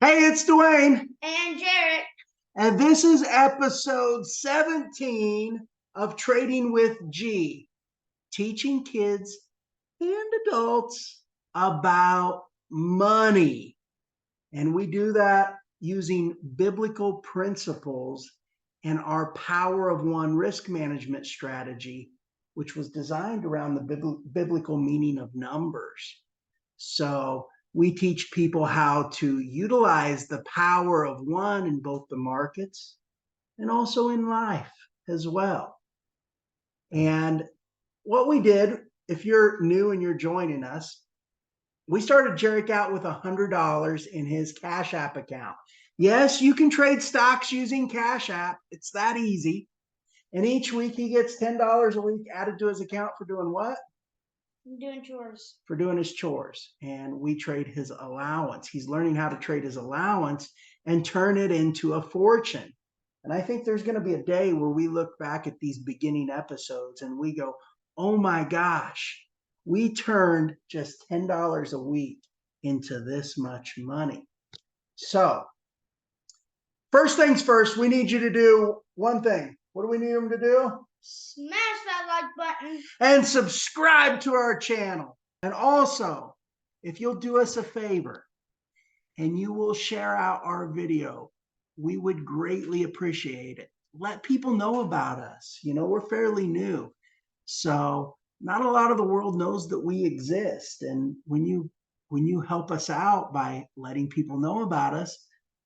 Hey, it's Dwayne. And Gerrick. And this is episode 17 of Trading with G, teaching kids and adults about money. And we do that using biblical principles and our Power of One risk management strategy, which was designed around the biblical meaning of numbers. So we teach people how to utilize the power of one in both the markets and also in life as well. And what we did, if you're new and you're joining us, we started Gerrick out with $100 in his CashApp account. Yes, you can trade stocks using CashApp. It's that easy. And each week he gets $10 a week added to his account for doing what? Doing chores. For doing his chores. And we trade his allowance. He's learning how to trade his allowance and turn it into a fortune. And I think there's going to be a day where we look back at these beginning episodes and we go, oh my gosh, we turned just $10 a week into this much money. So, first things first, we need you to do one thing. What do we need them to do? Smash that like button. And subscribe to our channel. And also, if you'll do us a favor and you will share out our video, we would greatly appreciate it. Let people know about us. You know, we're fairly new. So not a lot of the world knows that we exist. And when you help us out by letting people know about us,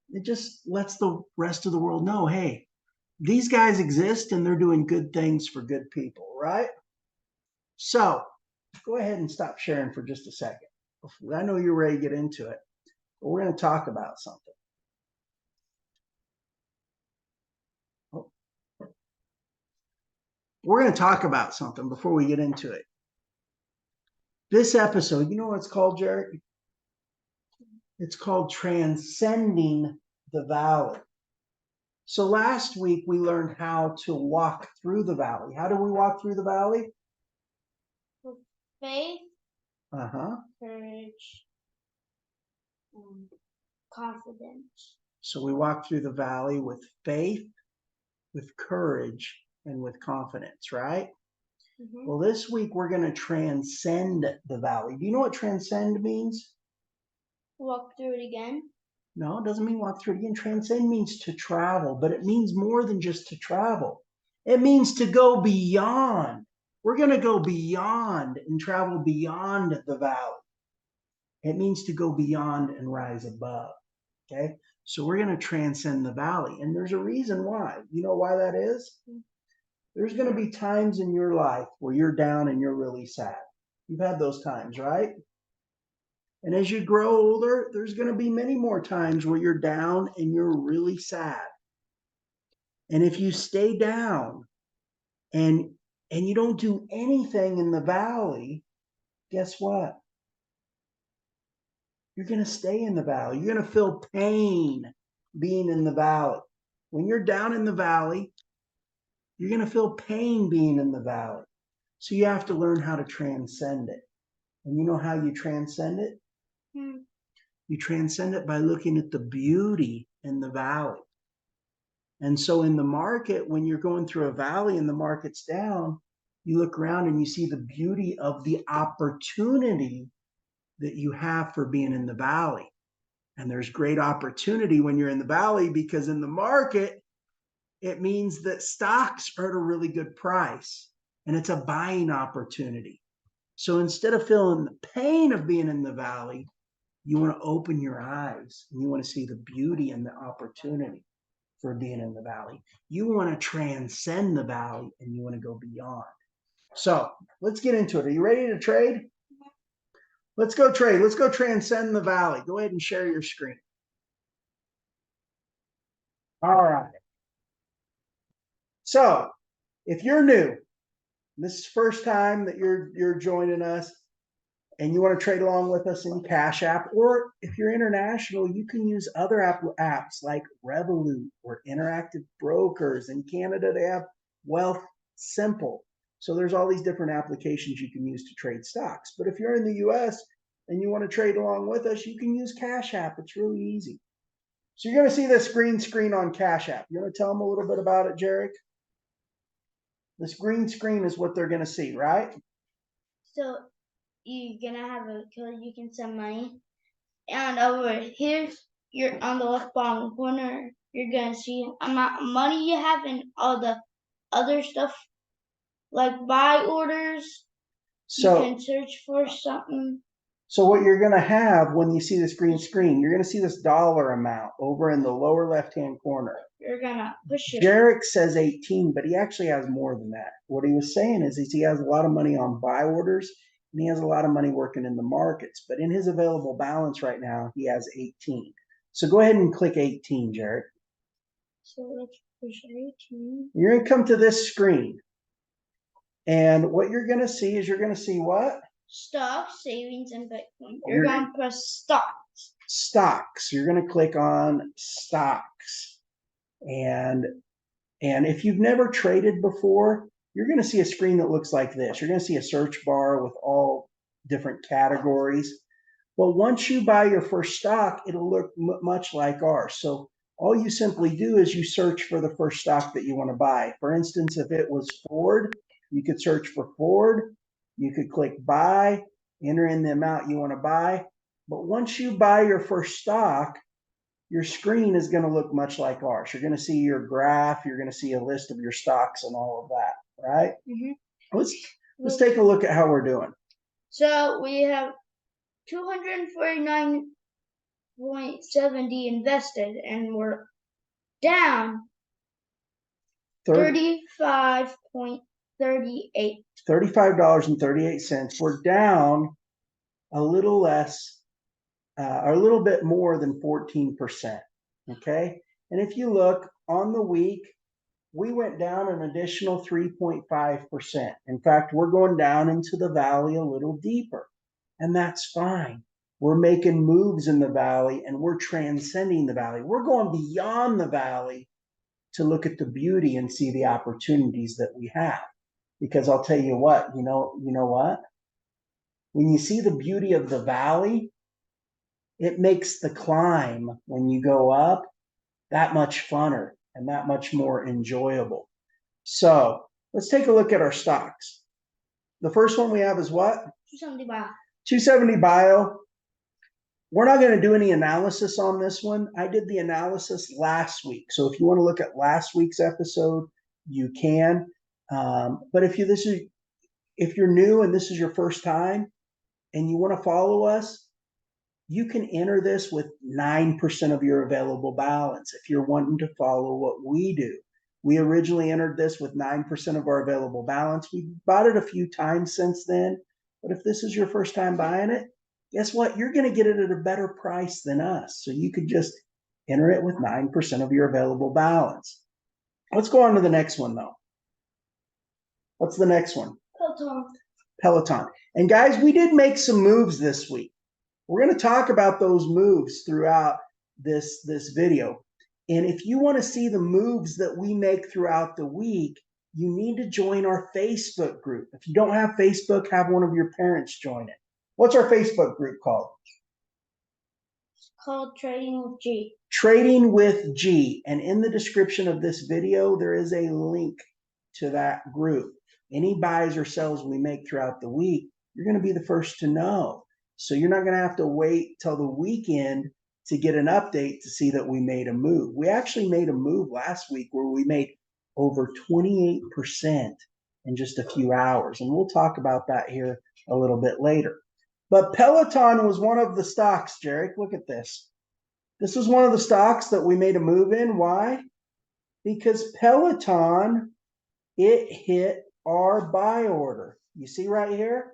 it just lets the rest of the world know, hey, these guys exist and they're doing good things for good people, right? So go ahead and stop sharing for just a second. I know you're ready to get into it, but we're going to talk about something. We're going to talk about something before we get into it. This episode, you know what it's called, Gerrick? It's called Transcending the Valley. So last week we learned how to walk through the valley. How do we walk through the valley? With faith, courage, and confidence. So we walk through the valley with faith, with courage, and with confidence, right? Mm-hmm. Well, this week we're going to transcend the valley. Do you know what transcend means? Walk through it again. No, it doesn't mean walk through it again. Transcend means to travel, but it means more than just to travel. It means to go beyond. We're going to go beyond and travel beyond the valley. It means to go beyond and rise above. Okay? So we're going to transcend the valley. And there's a reason why. You know why that is? There's going to be times in your life where you're down and you're really sad. You've had those times, right? And as you grow older, there's going to be many more times where you're down and you're really sad. And if you stay down and you don't do anything in the valley, guess what? You're going to stay in the valley. You're going to feel pain being in the valley. When you're down in the valley, you're going to feel pain being in the valley. So you have to learn how to transcend it. And you know how you transcend it? You transcend it by looking at the beauty in the valley. And so in the market, when you're going through a valley and the market's down, you look around and you see the beauty of the opportunity that you have for being in the valley. And there's great opportunity when you're in the valley, because in the market, it means that stocks are at a really good price and it's a buying opportunity. So instead of feeling the pain of being in the valley, you want to open your eyes and you want to see the beauty and the opportunity for being in the valley. You want to transcend the valley and you want to go beyond. So let's get into it. Are you ready to trade? Let's go trade. Let's go transcend the valley. Go ahead and share your screen. All right. So if you're new, this is the first time that you're joining us, and you want to trade along with us in CashApp, or if you're international, you can use other apps like Revolut or Interactive Brokers. In Canada, they have Wealth Simple. So there's all these different applications you can use to trade stocks. But if you're in the US and you want to trade along with us, you can use CashApp. It's really easy. So you're going to see this green screen on CashApp. You want to tell them a little bit about it, Gerrick? This green screen is what they're going to see, right? So you're gonna have a code you can send money, and over here, you're on the left bottom corner. You're gonna see amount of money you have and all the other stuff like buy orders. You can search for something. So what you're going to have when you see this green screen, you're going to see this dollar amount over in the lower left-hand corner. You're gonna push it. Gerrick says 18, but he actually has more than that. What he was saying is he has a lot of money on buy orders and he has a lot of money working in the markets. But in his available balance right now, he has 18. So go ahead and click 18, Gerrick. So let's push 18. You're going to come to this screen. And what you're going to see is you're going to see what? Stocks, savings, and Bitcoin. You're going to press stocks. Stocks. You're going to click on stocks. And if you've never traded before, you're going to see a screen that looks like this. You're going to see a search bar with all different categories. But once you buy your first stock, it'll look much like ours. So all you simply do is you search for the first stock that you want to buy. For instance, if it was Ford, you could search for Ford. You could click buy, enter in the amount you want to buy. But once you buy your first stock, your screen is going to look much like ours. You're going to see your graph. You're going to see a list of your stocks and all of that, right? Mm-hmm. Let's take a look at how we're doing. So we have 249.70 invested, and we're down 35.38. $35.38. We're down a little less, or a little bit more than 14%. Okay. And if you look on the week, we went down an additional 3.5%. In fact, we're going down into the valley a little deeper, and that's fine. We're making moves in the valley and we're transcending the valley. We're going beyond the valley to look at the beauty and see the opportunities that we have. Because I'll tell you what, you know what? When you see the beauty of the valley, it makes the climb when you go up that much funner and that much more enjoyable. So let's take a look at our stocks. The first one we have is what? 270 Bio. 270 Bio. We're not going to do any analysis on this one. I did the analysis last week. So if you want to look at last week's episode, you can. But if you're new and this is your first time and you want to follow us, you can enter this with 9% of your available balance if you're wanting to follow what we do. We originally entered this with 9% of our available balance. We bought it a few times since then. But if this is your first time buying it, guess what? You're going to get it at a better price than us. So you could just enter it with 9% of your available balance. Let's go on to the next one, though. What's the next one? Peloton. And guys, we did make some moves this week. We're going to talk about those moves throughout this video. And if you want to see the moves that we make throughout the week, you need to join our Facebook group. If you don't have Facebook, have one of your parents join it. What's our Facebook group called? It's called Trading with G. Trading with G. And in the description of this video, there is a link to that group. Any buys or sells we make throughout the week, you're going to be the first to know. So you're not going to have to wait till the weekend to get an update to see that we made a move. We actually made a move last week where we made over 28% in just a few hours. And we'll talk about that here a little bit later. But Peloton was one of the stocks, Gerrick. Look at this. This was one of the stocks that we made a move in. Why? Because Peloton, it hit our buy order. You see right here?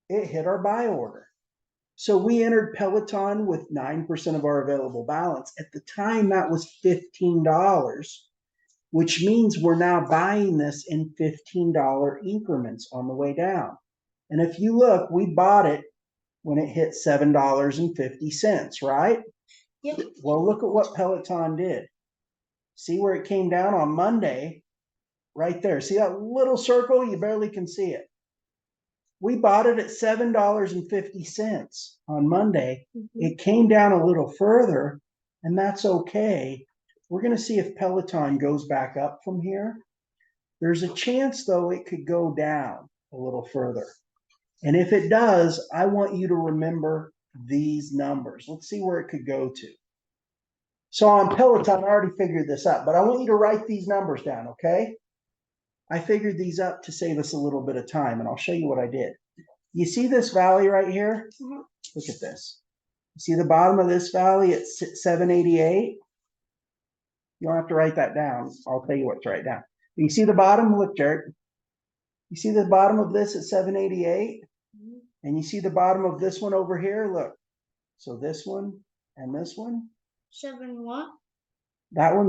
It hit our buy order. So we entered Peloton with 9% of our available balance. At the time, that was $15, which means we're now buying this in $15 increments on the way down. And if you look, we bought it when it hit $7.50, right? Yep. Well, look at what Peloton did. See where it came down on Monday? Right there. See that little circle? You barely can see it. We bought it at $7.50 on Monday. Mm-hmm. It came down a little further, and that's okay. We're going to see if Peloton goes back up from here. There's a chance, though, it could go down a little further. And if it does, I want you to remember these numbers. Let's see where it could go to. So on Peloton, I already figured this up, but I want you to write these numbers down, okay? I figured these up to save us a little bit of time, and I'll show you what I did. You see this valley right here? Mhm. Look at this. You see the bottom of this valley at 788? You don't have to write that down. I'll tell you what to write down. You see the bottom? Look, Gerrick. You see the bottom of this at 788? Mhm. And you see the bottom of this one over here? Look. So this one and this one. 7 what? That one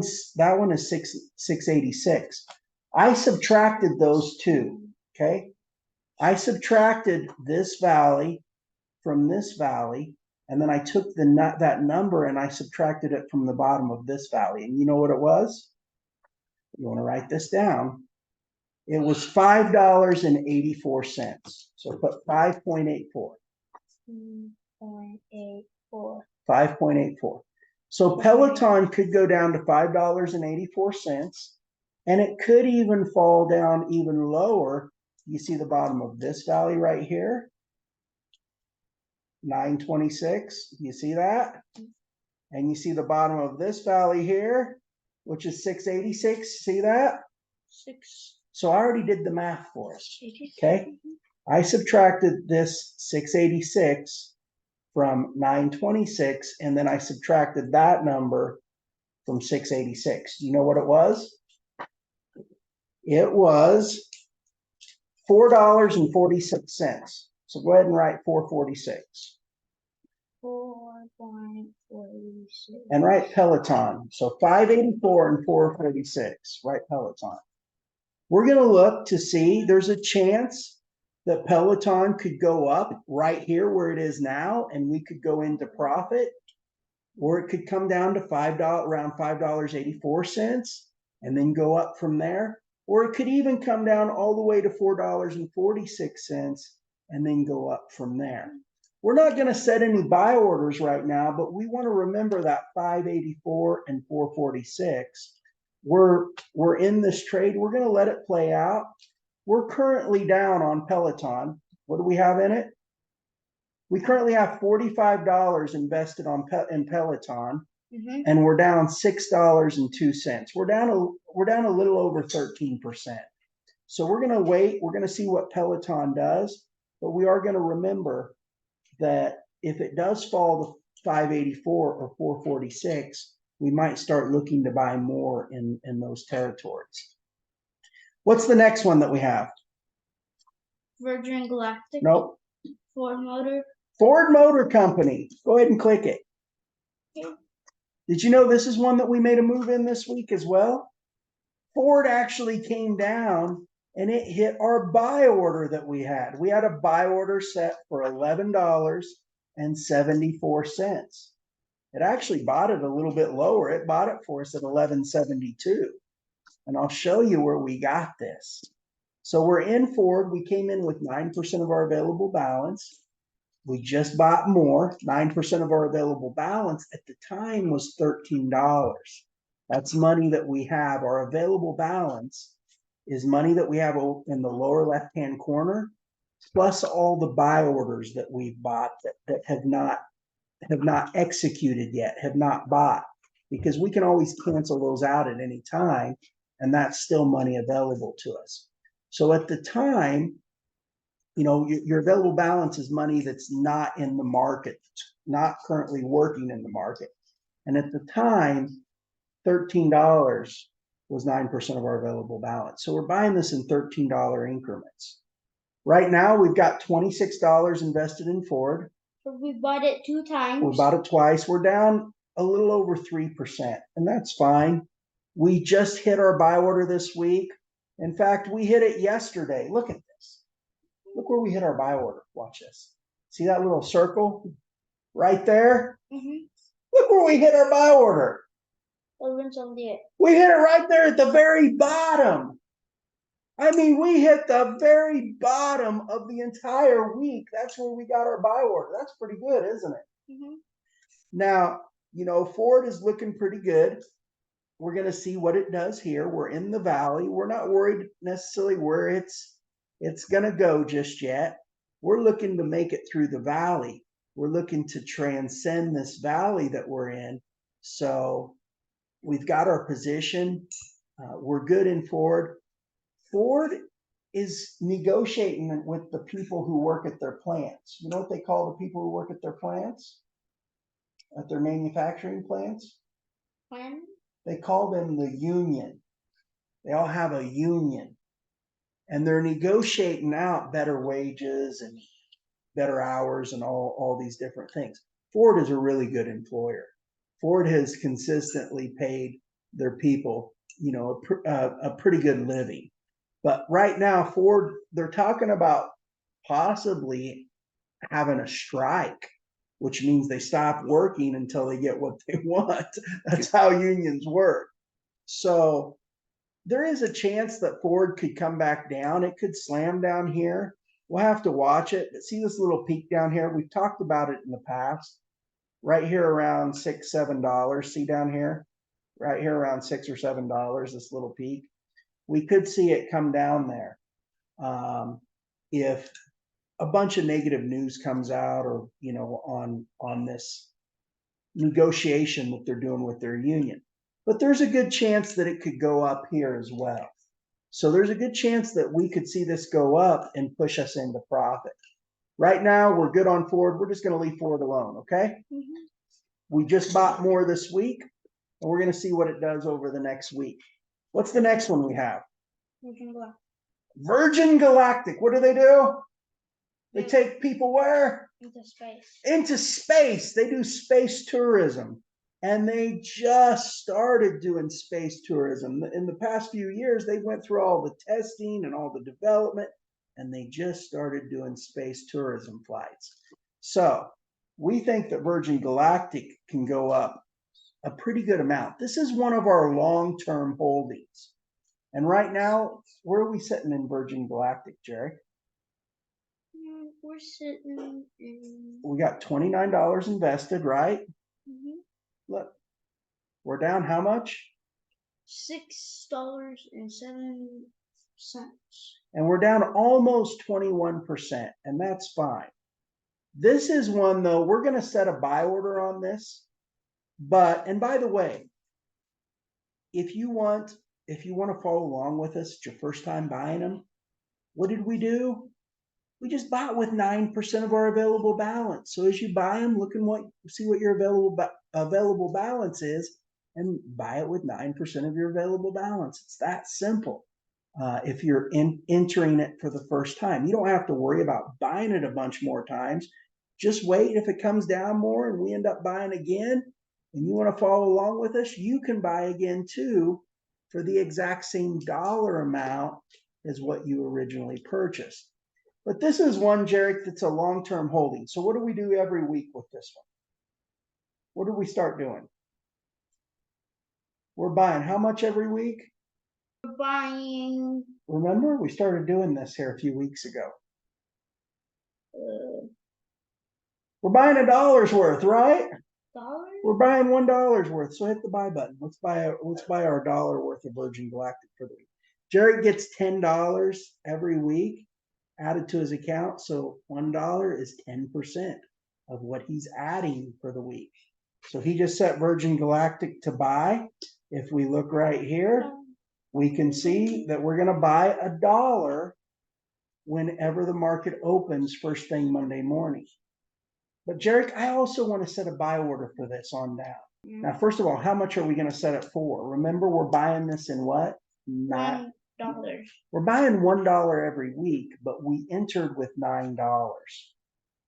is 686. I subtracted those two. Okay. I subtracted this valley from this valley, and then I took that number and I subtracted it from the bottom of this valley. And you know what it was? You want to write this down. It was $5.84. So put 5.84. 2.84. 5.84. So Peloton could go down to $5.84, and it could even fall down even lower. You see the bottom of this valley right here, 926. You see that? And you see the bottom of this valley here, which is 686. See that? 6. So I already did the math for us. 86. Okay. I subtracted this 686 from 926, and then I subtracted that number from 686. Do you know what it was? It was $4.46. So go ahead and write 446. 4.46. And write Peloton. So 584 and 446. Write Peloton. We're going to look to see, there's a chance that Peloton could go up right here where it is now, and we could go into profit, or it could come down to around $5.84 and then go up from there, or it could even come down all the way to $4.46 and then go up from there. We're not going to set any buy orders right now, but we want to remember that 584 and 446. We're in this trade. We're going to let it play out. We're currently down on Peloton. What do we have in it? We currently have $45 invested in Peloton, and we're down $6.02. We're down a little over 13%. So we're going to wait. We're going to see what Peloton does, but we are going to remember that if it does fall to 584 or 446, we might start looking to buy more in those territories. What's the next one that we have? Virgin Galactic. Nope. Ford Motor. Ford Motor Company. Go ahead and click it. Okay. Did you know this is one that we made a move in this week as well? Ford actually came down and it hit our buy order that we had. We had a buy order set for $11.74. It actually bought it a little bit lower. It bought it for us at $11.72. And I'll show you where we got this. So we're in Ford. We came in with 9% of our available balance. We just bought more. 9% of our available balance at the time was $13. That's money that we have. Our available balance is money that we have in the lower left-hand corner, plus all the buy orders that we've bought that have not executed yet, have not bought, because we can always cancel those out at any time, and that's still money available to us. So at the time, your available balance is money that's not in the market, not currently working in the market. And at the time, $13 was 9% of our available balance. So we're buying this in $13 increments. Right now, we've got $26 invested in Ford. So we bought it 2 times. We bought it twice. We're down a little over 3%, and that's fine. We just hit our buy order this week. In fact, we hit it yesterday. Look at this. Look where we hit our buy order. Watch this. See that little circle right there? Look where we hit our buy order. 11.78. We hit it right there at the very bottom. I mean, we hit the very bottom of the entire week. That's where we got our buy order. That's pretty good, isn't it? Now, Ford is looking pretty good. We're going to see what it does here. We're in the valley. We're not worried necessarily where it's going to go just yet. We're looking to make it through the valley. We're looking to transcend this valley that we're in. So we've got our position. We're good in Ford. Ford is negotiating with the people who work at their plants. You know what they call the people who work at their plants? At their manufacturing plants? When? They call them the union. They all have a union. And they're negotiating out better wages and better hours and all these different things. Ford is a really good employer. Ford has consistently paid their people, a pretty good living. But right now, Ford, they're talking about possibly having a strike, which means they stop working until they get what they want. That's how unions work. So there is a chance that Ford could come back down. It could slam down here. We'll have to watch it. But see this little peak down here? We've talked about it in the past. Right here around $6, $7. See down here? Right here around $6 or $7, this little peak. We could see it come down there. If a bunch of negative news comes out or, on this negotiation that they're doing with their union. But there's a good chance that it could go up here as well. So there's a good chance that we could see this go up and push us into profit. Right now, we're good on Ford. We're just going to leave Ford alone, okay? Mm-hmm. We just bought more this week, and we're going to see what it does over the next week. What's the next one we have? Virgin Galactic. What do? They take people where? Into space. Into space. They do space tourism. And they just started doing space tourism. In the past few years, they went through all the testing and all the development, and they just started doing space tourism flights. So we think that Virgin Galactic can go up a pretty good amount. This is one of our long-term holdings. And right now, where are we sitting in Virgin Galactic, Gerrick? We're sitting in... We got $29 invested, right? Mm-hmm. Look, we're down how much? $6.07. And we're down almost 21%, and that's fine. This is one, though, we're going to set a buy order on this. And by the way, if you want to follow along with us, it's your first time buying them, what did we do? We just bought with 9% of our available balance. So as you buy them, see what your available balance is, and buy it with 9% of your available balance. It's that simple. If you're entering it for the first time, you don't have to worry about buying it a bunch more times. Just wait. If it comes down more and we end up buying again, and you want to follow along with us, you can buy again too for the exact same dollar amount as what you originally purchased. But this is one, Gerrick, that's a long-term holding. So what do we do every week with this one? What do we start doing? We're buying how much every week? We're buying... Remember, we started doing this here a few weeks ago. We're buying $1 worth, right? $1? We're buying $1 worth. So hit the buy button. Let's buy our $1 worth of Virgin Galactic for the week. Gerrick gets $10 every week added to his account. So $1 is 10% of what he's adding for the week. So he just set Virgin Galactic to buy. If we look right here, we can see that we're going to buy $1 whenever the market opens first thing Monday morning. But Gerrick, I also want to set a buy order for this on down. Now, first of all, how much are we going to set it for? Remember, we're buying this in what? $1. We're buying $1 every week, but we entered with $9.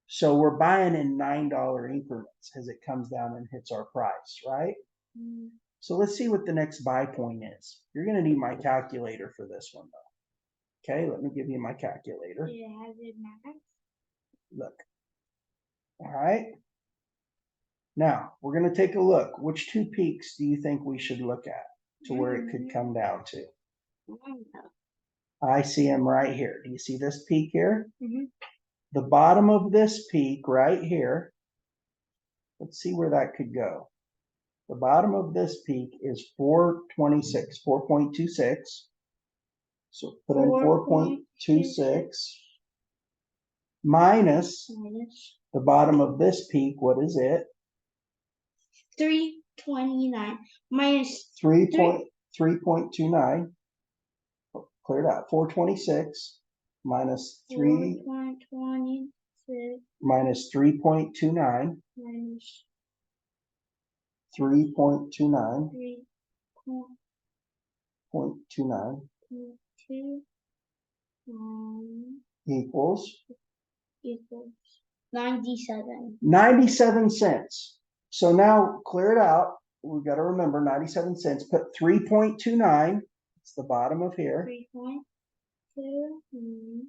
So we're buying in $9 increments as it comes down and hits our price, right? Mm. So let's see what the next buy point is. You're going to need my calculator for this one, though. Okay, let me give you my calculator. Do you have it now? Look. All right. Now, we're going to take a look. Which two peaks do you think we should look at to where it could come down to? I see them right here. Do you see this peak here? Mm-hmm. The bottom of this peak right here. Let's see where that could go. The bottom of this peak is 426, 4.26. So put in 4.26 minus the bottom of this peak. What is it? 329 minus 3.29. Clear it out. 426 minus 4.26 minus 3.29. minus 3.29. 3.29 equals equals 97. 97 cents. So now clear it out. We've got to remember 97 cents. Put 3.29. It's the bottom of here. 3.29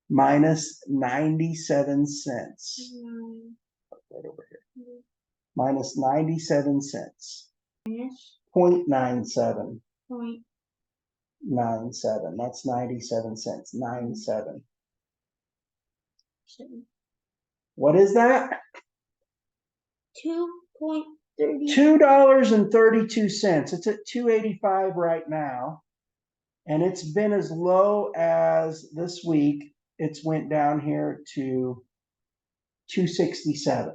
minus 97 cents. Right over here. Minus 97 cents. minus 0.97. 0.97. That's 97 cents. 97. What is that? 2.30. $2.32. It's at $2.85 right now. And it's been as low as this week. It's went down here to $2.67.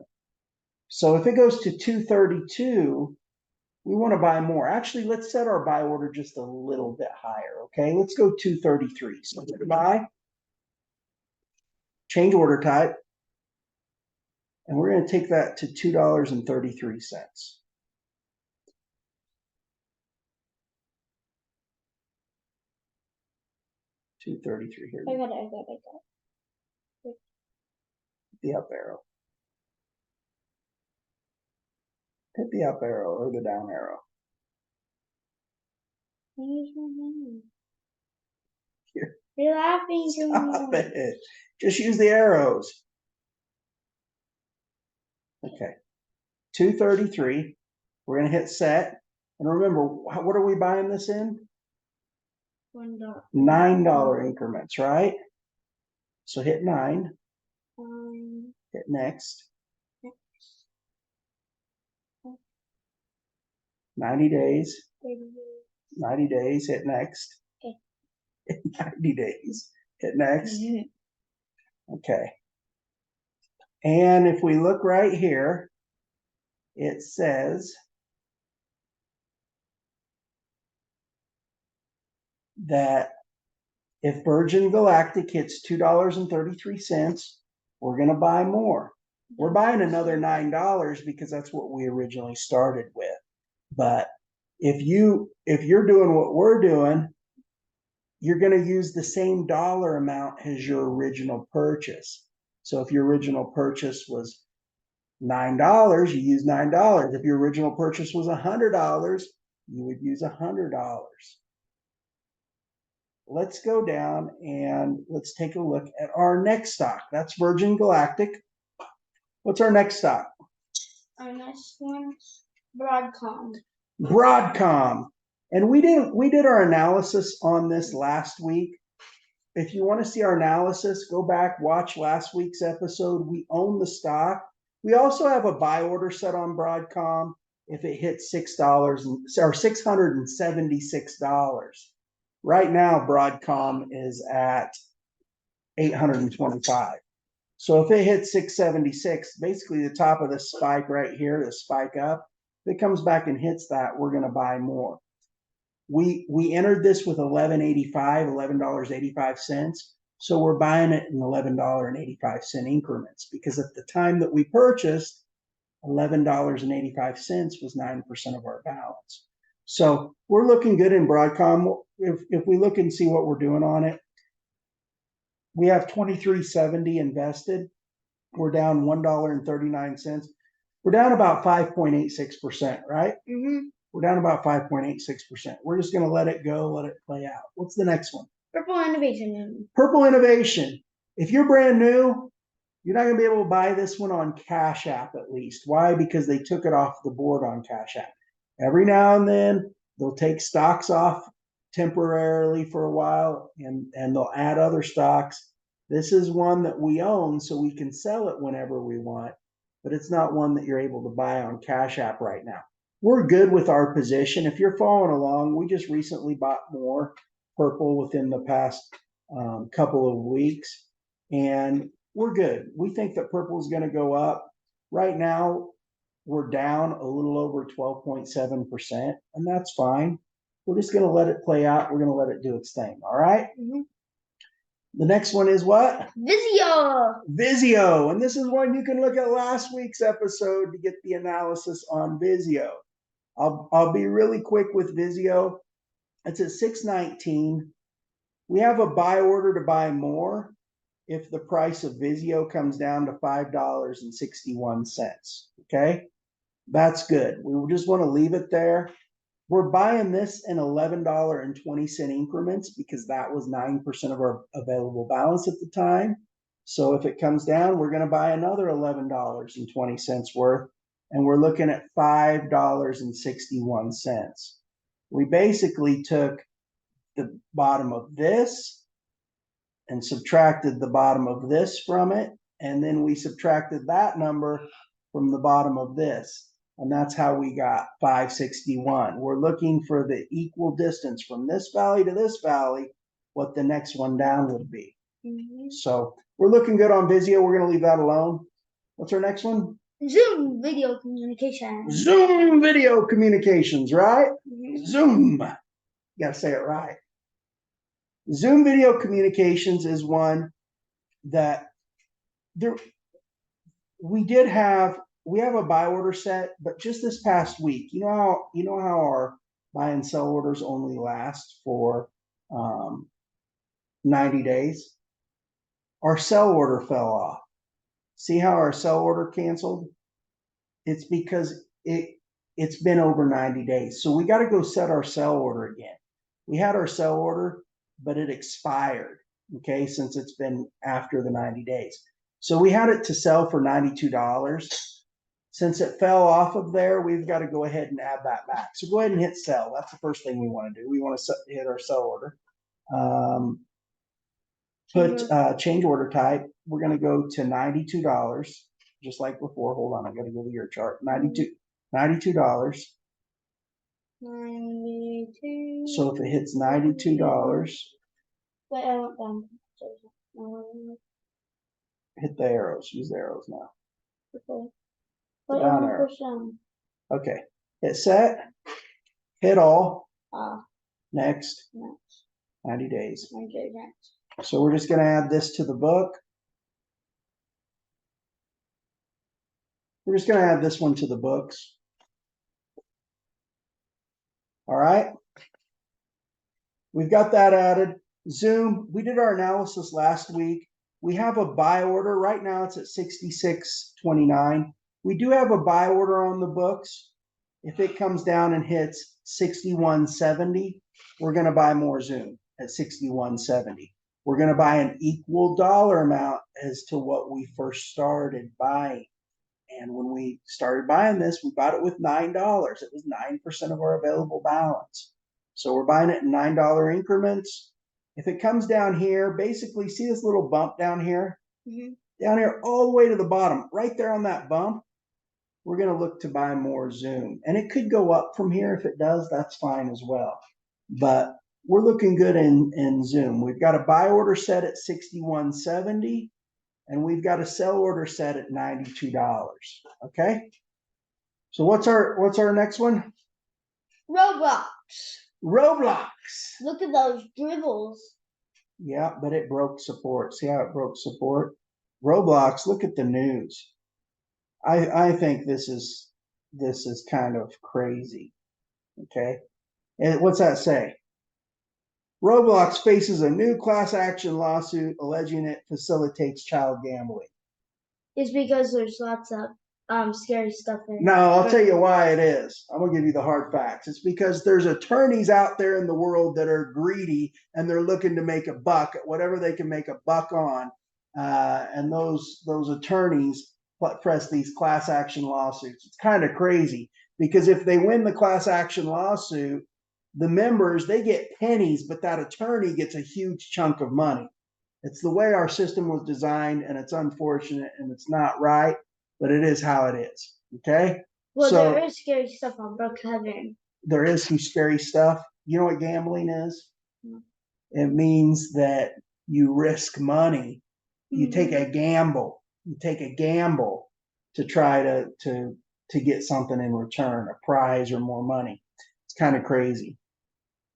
So if it goes to $2.32, we want to buy more. Actually, let's set our buy order just a little bit higher. Okay, let's go $2.33. So buy, change order type, and we're going to take that to $2.33. $2.33 here. I got it. The up arrow. Hit the up arrow or the down arrow. Here. You're laughing too Stop much. it. Just use the arrows. Okay. 233. We're going to hit set. And remember, what are we buying this in? $1. $9 increments, right? So hit 9. Hit next. 90 days. 90 days. Hit next. Okay. 90 days. Hit next. Okay. And if we look right here, it says that if Virgin Galactic hits $2.33, we're going to buy more. We're buying another $9 because that's what we originally started with. But if you're doing what we're doing, you're going to use the same dollar amount as your original purchase. So if your original purchase was $9, you use $9. If your original purchase was $100, you would use $100. Let's go down and let's take a look at our next stock. That's Virgin Galactic. What's our next stock? Our next one's Broadcom. Broadcom. And we did our analysis on this last week. If you want to see our analysis, go back, watch last week's episode. We own the stock. We also have a buy order set on Broadcom if it hits $6 or $676. Right now, Broadcom is at $825. So if it hits 676, basically the top of the spike right here, the spike up, if it comes back and hits that, we're going to buy more. We entered this with $11.85. So we're buying it in $11.85 increments because at the time that we purchased, $11.85 was 9% of our balance. So we're looking good in Broadcom. If we look and see what we're doing on it, we have $23.70 invested. We're down $1.39. We're down about 5.86%, right? We're down about 5.86%. We're just going to let it go, let it play out. What's the next one? Purple Innovation. Purple Innovation. If you're brand new, you're not going to be able to buy this one on CashApp at least. Why? Because they took it off the board on CashApp. Every now and then, they'll take stocks off temporarily for a while, and they'll add other stocks. This is one that we own, so we can sell it whenever we want, but it's not one that you're able to buy on CashApp right now. we're good with our position. If you're following along, we just recently bought more purple within the past couple of weeks, and we're good. We think that purple is going to go up. Right now, we're down a little over 12.7%, and that's fine. We're just going to let it play out. We're going to let it do its thing. All right. Mm-hmm. The next one is what? Vizio. Vizio. And this is one you can look at last week's episode to get the analysis on Vizio. I'll be really quick with Vizio. It's at 619. We have a buy order to buy more if the price of Vizio comes down to $5.61. Okay, that's good. We just want to leave it there. We're buying this in $11.20 increments because that was 9% of our available balance at the time. So if it comes down, we're going to buy another $11.20 worth, and we're looking at $5.61. We basically took the bottom of this and subtracted the bottom of this from it, and then we subtracted that number from the bottom of this, and that's how we got 561. We're looking for the equal distance from this valley to this valley, what the next one down would be. Mm-hmm. So we're looking good on Vizio. We're going to leave that alone. What's our next one? Zoom video communication. Zoom video communications, right? Mm-hmm. Zoom. You got to say it right. Zoom video communications is one that there we have a buy order set, but just this past week, you know how our buy and sell orders only last for 90 days. Our sell order fell off. See how our sell order canceled? It's because it's been over 90 days. So we got to go set our sell order again. We had our sell order, but it expired, okay, since it's been after the 90 days. So we had it to sell for $92. Since it fell off of there, we've got to go ahead and add that back. So go ahead and hit sell. That's the first thing we want to do. We want to hit our sell order. Put change order type. We're going to go to $92, just like before. Hold on, I got to go to your chart. $92. 92. So if it hits $92, Wait, I went down. hit the arrows. Use the arrows now. Okay. The down arrow. Okay. Hit set. Hit all. Next. 90 days. Okay, next. So we're just going to add this to the book. We're just going to add this one to the books. All right. We've got that added. Zoom, we did our analysis last week. We have a buy order. Right now it's at 66.29. We do have a buy order on the books. If it comes down and hits 61.70, we're going to buy more Zoom at 61.70. We're going to buy an equal dollar amount as to what we first started buying. And when we started buying this, we bought it with $9. It was 9% of our available balance. So we're buying it in $9 increments. If it comes down here, basically see this little bump down here? Mm-hmm. Down here all the way to the bottom, right there on that bump, we're going to look to buy more Zoom. And it could go up from here. If it does, that's fine as well. But we're looking good in Zoom. We've got a buy order set at 61.70. And we've got a sell order set at $92. Okay. So what's our next one? Roblox. Roblox. Look at those dribbles. Yeah, but it broke support. See how it broke support? Roblox, look at the news. I think this is kind of crazy. Okay. And what's that say? Roblox faces a new class action lawsuit alleging it facilitates child gambling. It's because there's lots of scary stuff there. No, I'll tell you why it is. I'm gonna give you the hard facts. It's because there's attorneys out there in the world that are greedy and they're looking to make a buck at whatever they can make a buck on. And those attorneys press these class action lawsuits. It's kind of crazy because if they win the class action lawsuit, the members, they get pennies, but that attorney gets a huge chunk of money. It's the way our system was designed, and it's unfortunate and it's not right, but it is how it is. Okay. Well, So there is scary stuff on Brookhaven. there is some scary stuff. You know what gambling is? No. It means that you risk money. You take a gamble. You take a gamble to try to get something in return, a prize or more money. It's kind of crazy.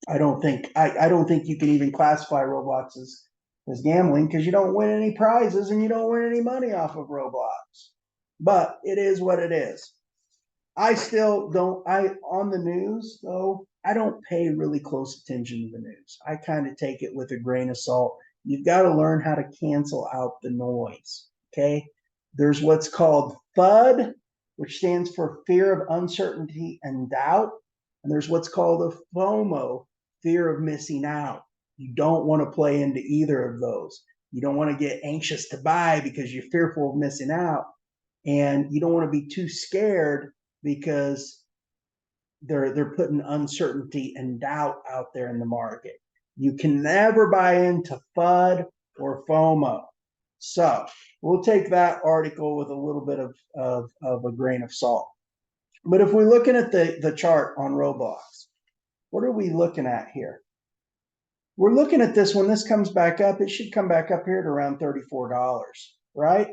I don't think you can even classify Roblox as gambling because you don't win any prizes and you don't win any money off of Roblox. But it is what it is. I still don't, on the news though, I don't pay really close attention to the news. I kind of take it with a grain of salt. You've got to learn how to cancel out the noise. Okay. There's what's called FUD, which stands for fear of uncertainty and doubt. And there's what's called a FOMO, fear of missing out. You don't want to play into either of those. You don't want to get anxious to buy because you're fearful of missing out. And you don't want to be too scared because they're putting uncertainty and doubt out there in the market. You can never buy into FUD or FOMO. So we'll take that article with a little bit of a grain of salt. But if we're looking at the chart on Roblox, what are we looking at here? We're looking at this when this comes back up, it should come back up here to around $34, right?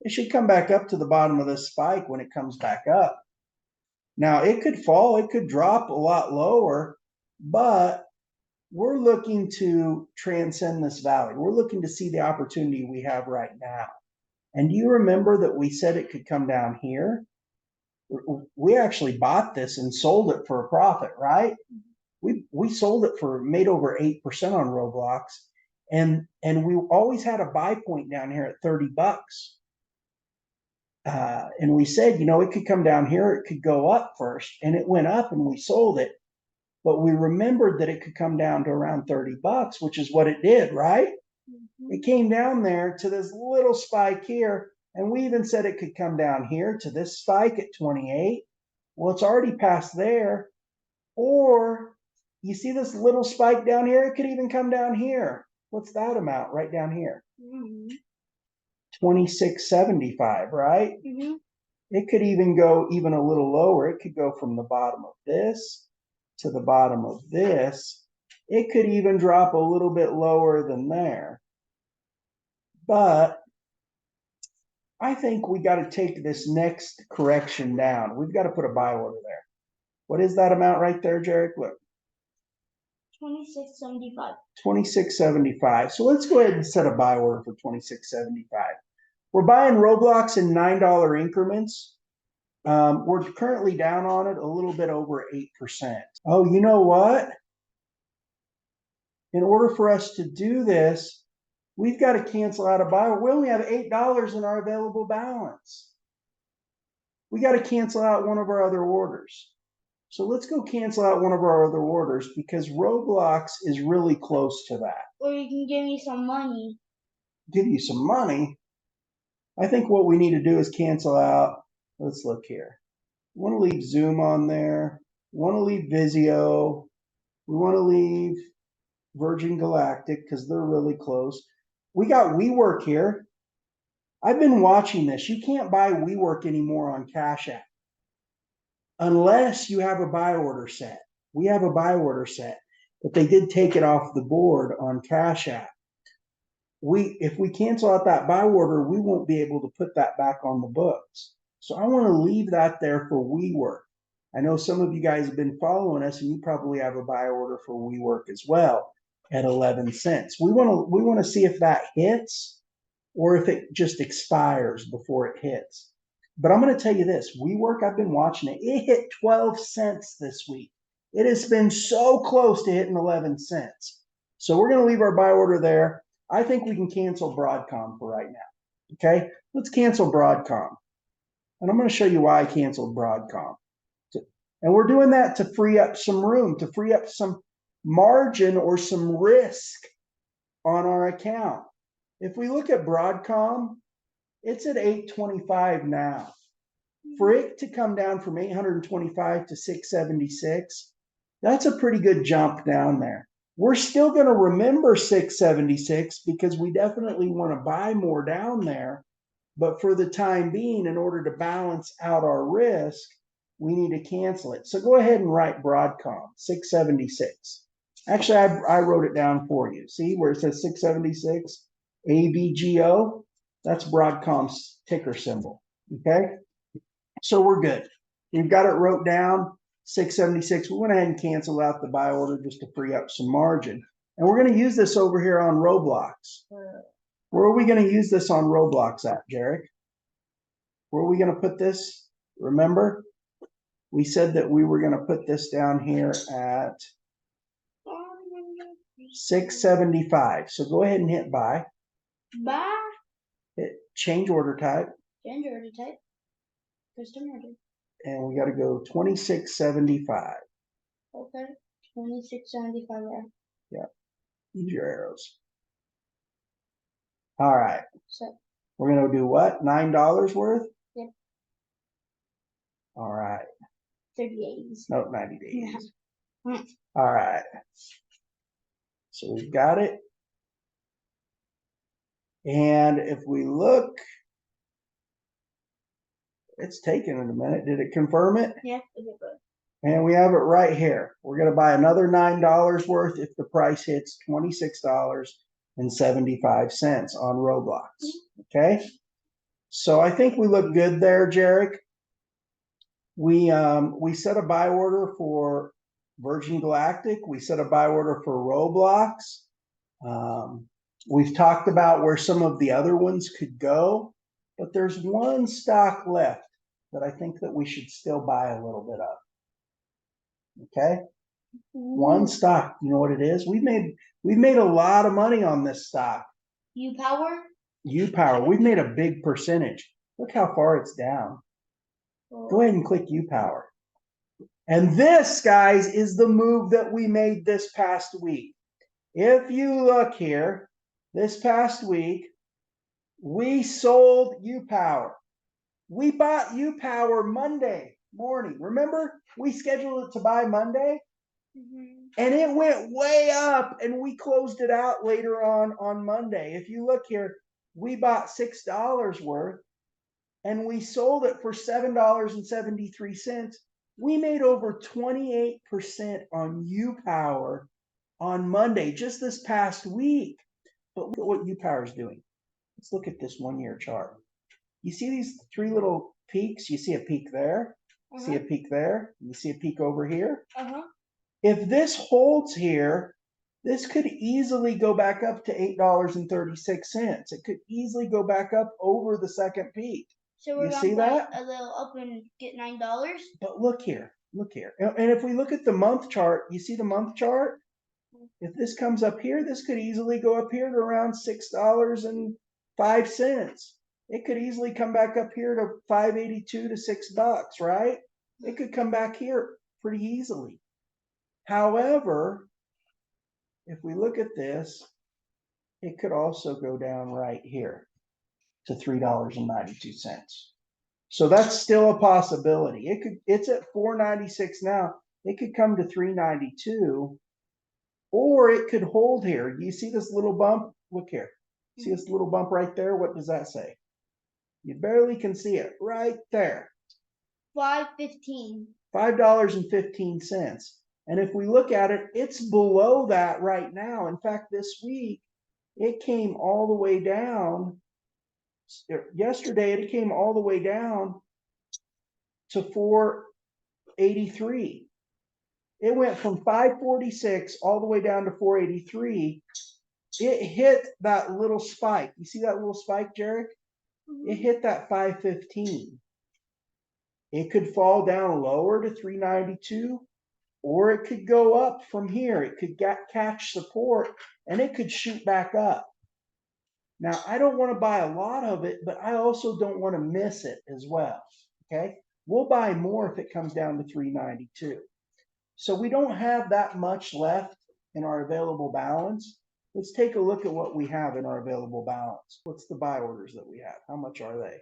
It should come back up to the bottom of this spike when it comes back up. Now, it could fall, it could drop a lot lower, but we're looking to transcend this valley. We're looking to see the opportunity we have right now. And do you remember that we said it could come down here? We actually bought this and sold it for a profit, right? We sold it for made over 8% on Roblox. And we always had a buy point down here at $30. And we said, it could come down here, it could go up first, and it went up and we sold it. But we remembered that it could come down to around $30, which is what it did, right? It came down there to this little spike here, and we even said it could come down here to this spike at 28. Well, it's already past there. Or you see this little spike down here, it could even come down here. What's that amount right down here? 26.75, right? It could even go even a little lower. It could go from the bottom of this to the bottom of this. It could even drop a little bit lower than there. But I think we got to take this next correction down. We've got to put a buy order there. What is that amount right there, Gerrick? Look. 26.75. 26.75. So let's go ahead and set a buy order for 26.75. We're buying Roblox in $9 increments. We're currently down on it a little bit over 8%. Oh, you know what? In order for us to do this, we've got to cancel out a buy order. We only have $8 in our available balance. We got to cancel out one of our other orders. So let's go cancel out one of our other orders because Roblox is really close to that. Or you can give me some money. Give you some money? I think what we need to do is cancel out. Let's look here. We want to leave Zoom on there. We want to leave Vizio. We want to leave Virgin Galactic because they're really close. We got WeWork here. I've been watching this. You can't buy WeWork anymore on CashApp unless you have a buy order set. We have a buy order set, but they did take it off the board on CashApp. If we cancel out that buy order, we won't be able to put that back on the books. So I want to leave that there for WeWork. I know some of you guys have been following us and you probably have a buy order for WeWork as well at 11 cents. We want to see if that hits or if it just expires before it hits. But I'm going to tell you this, WeWork, I've been watching it. It hit 12 cents this week. It has been so close to hitting 11 cents. So we're going to leave our buy order there. I think we can cancel Broadcom for right now. Okay, let's cancel Broadcom. And I'm going to show you why I canceled Broadcom. And we're doing that to free up some room, to free up some margin or some risk on our account. If we look at Broadcom, it's at 825 now. For it to come down from 825 to 676, that's a pretty good jump down there. We're still going to remember 676 because we definitely want to buy more down there. But for the time being, in order to balance out our risk, we need to cancel it. So go ahead and write Broadcom, 676. Actually, I wrote it down for you. See where it says 676, ABGO? That's Broadcom's ticker symbol, okay? So we're good. We've got it wrote down, 676. We went ahead and canceled out the buy order just to free up some margin. And we're going to use this over here on Roblox. Where are we going to use this on Roblox at, Gerrick? Where are we going to put this? Remember, we said that we were going to put this down here at 675. So go ahead and hit buy. Buy. Hit change order type. Change order type. Custom order. And we got to go 2675. Okay. 2675 there. Yeah. Use your arrows. All right. So We're going to do what? $9 worth? Yep. All right. 30 days. Nope, 90 days. Yeah. All right. So we've got it. And if we look, it's taken in a minute. Did it confirm it? Yeah, it did good. And we have it right here. We're going to buy another $9 worth if the price hits $26.75 on Roblox. Okay. So I think we look good there, Gerrick. We set a buy order for Virgin Galactic. We set a buy order for Roblox. We've talked about where some of the other ones could go, but there's one stock left that I think that we should still buy a little bit of. Okay. One stock, you know what it is? We've made a lot of money on this stock. U-Power? U-Power. We've made a big percentage. Look how far it's down. Go ahead and click U-Power. And this, guys, is the move that we made this past week. If you look here, this past week, we sold U-Power. We bought U-Power Monday morning. Remember, we scheduled it to buy Monday, and it went way up, and we closed it out later on Monday. If you look here, we bought $6 worth, and we sold it for $7.73. We made over 28% on U-Power on Monday, just this past week. But look at what U-Power is doing. Let's look at this 1-year chart. You see these 3 little peaks? You see a peak there, see a peak there, you see a peak over here. If this holds here, this could easily go back up to $8.36. It could easily go back up over the second peak. So we're You gonna see that? a little up and get $9. But look here, look here. And if we look at the month chart, you see the month chart? If this comes up here, this could easily go up here to around $6.05. It could easily come back up here to $5.82 to $6, right? It could come back here pretty easily. However, if we look at this, it could also go down right here to $3.92. So that's still a possibility. It's at $4.96 now. It could come to $3.92, or it could hold here. You see this little bump? Look here. See this little bump right there? What does that say? You barely can see it right there. $5.15. $5.15. And if we look at it, it's below that right now. In fact, this week, it came all the way down. Yesterday, it came all the way down to $4.83. It went from $5.46 all the way down to $4.83. It hit that little spike. You see that little spike, Gerrick? It hit that $5.15. It could fall down lower to $3.92, or it could go up from here. It could catch support, and it could shoot back up. Now, I don't want to buy a lot of it, but I also don't want to miss it as well. Okay, we'll buy more if it comes down to $3.92. So we don't have that much left in our available balance. Let's take a look at what we have in our available balance. What's the buy orders that we have? How much are they?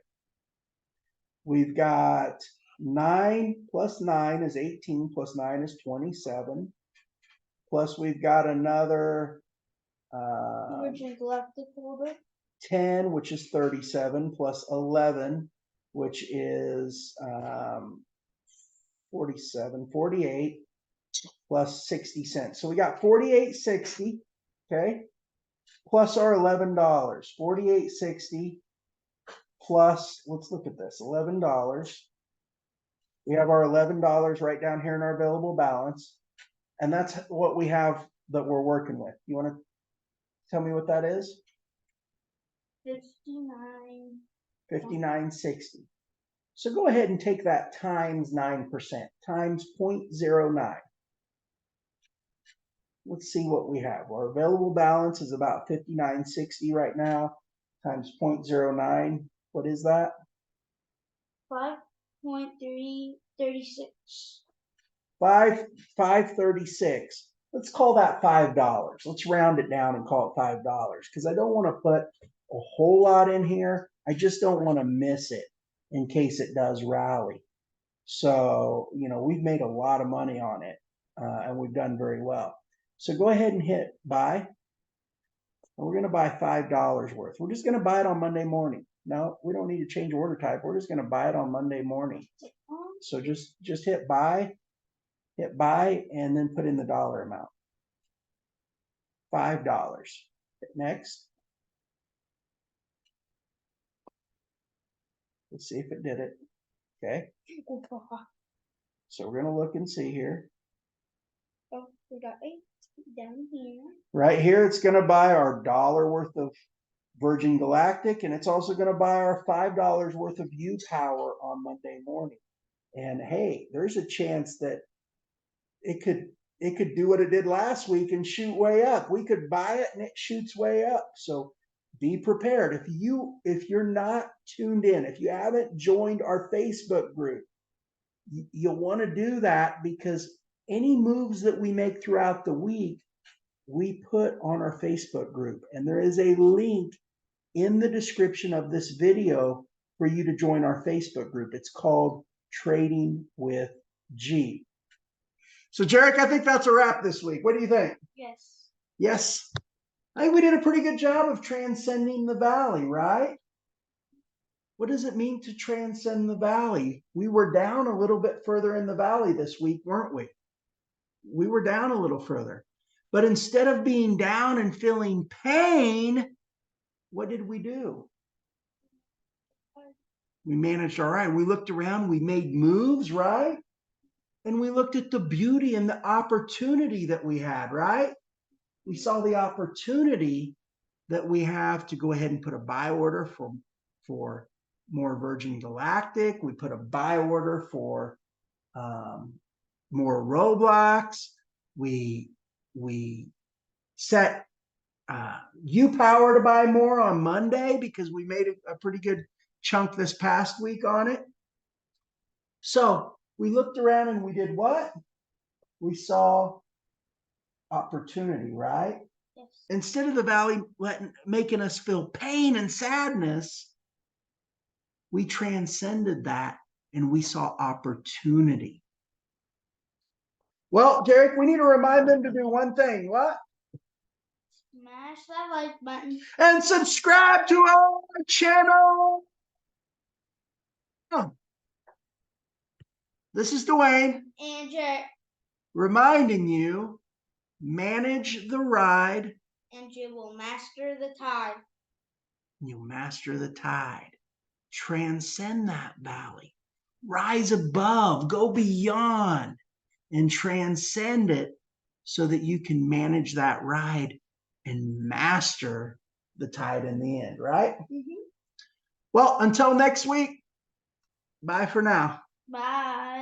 We've got 9 plus 9 is 18, plus 9 is 27. Plus we've got another Virgin Galactic order. 10, which is 37, plus 11, which is 47, 48 plus 60 cents. So we got 48.60, okay? Plus our $11. 48.60 plus, let's look at this, $11. We have our $11 right down here in our available balance. And that's what we have that we're working with. You want to tell me what that is? 59. 59.60. So go ahead and take that times 9%, times 0.09. Let's see what we have. Our available balance is about 59.60 right now, times 0.09. What is that? 5.336. 536. Let's call that $5. Let's round it down and call it $5 because I don't want to put a whole lot in here. I just don't want to miss it in case it does rally. So, we've made a lot of money on it and we've done very well. So go ahead and hit buy. And we're going to buy $5 worth. We're just going to buy it on Monday morning. No, we don't need to change order type. We're just going to buy it on Monday morning. So just hit buy, and then put in the dollar amount. $5. Hit next. Let's see if it did it. Okay. So we're going to look and see here. Oh, we got it down here. Right here, it's going to buy our $1 worth of Virgin Galactic, and it's also going to buy our $5 worth of U Power on Monday morning. And hey, there's a chance that it could do what it did last week and shoot way up. We could buy it and it shoots way up. So be prepared. If you're not tuned in, if you haven't joined our Facebook group, you'll want to do that because any moves that we make throughout the week, we put on our Facebook group. And there is a link in the description of this video for you to join our Facebook group. It's called Trading with G. So, Gerrick, I think that's a wrap this week. What do you think? Yes. Yes. I think we did a pretty good job of transcending the valley, right? What does it mean to transcend the valley? We were down a little bit further in the valley this week, weren't we? We were down a little further. But instead of being down and feeling pain, what did we do? We managed all right. We looked around, we made moves, right? And we looked at the beauty and the opportunity that we had, right? We saw the opportunity that we have to go ahead and put a buy order for more Virgin Galactic. We put a buy order for more Roblox. We set U Power to buy more on Monday because we made a pretty good chunk this past week on it. So we looked around and we did what? We saw opportunity, right? Yes. Instead of the valley making us feel pain and sadness, we transcended that and we saw opportunity. Well, Gerrick, we need to remind them to do one thing. What? Smash that like button. And subscribe to our channel. This is Dwayne. And Gerrick. Reminding you, manage the ride. And you will master the tide. You'll master the tide. Transcend that valley. Rise above. Go beyond. And transcend it so that you can manage that ride and master the tide in the end, right? Mm-hmm. Well, until next week, bye for now. Bye.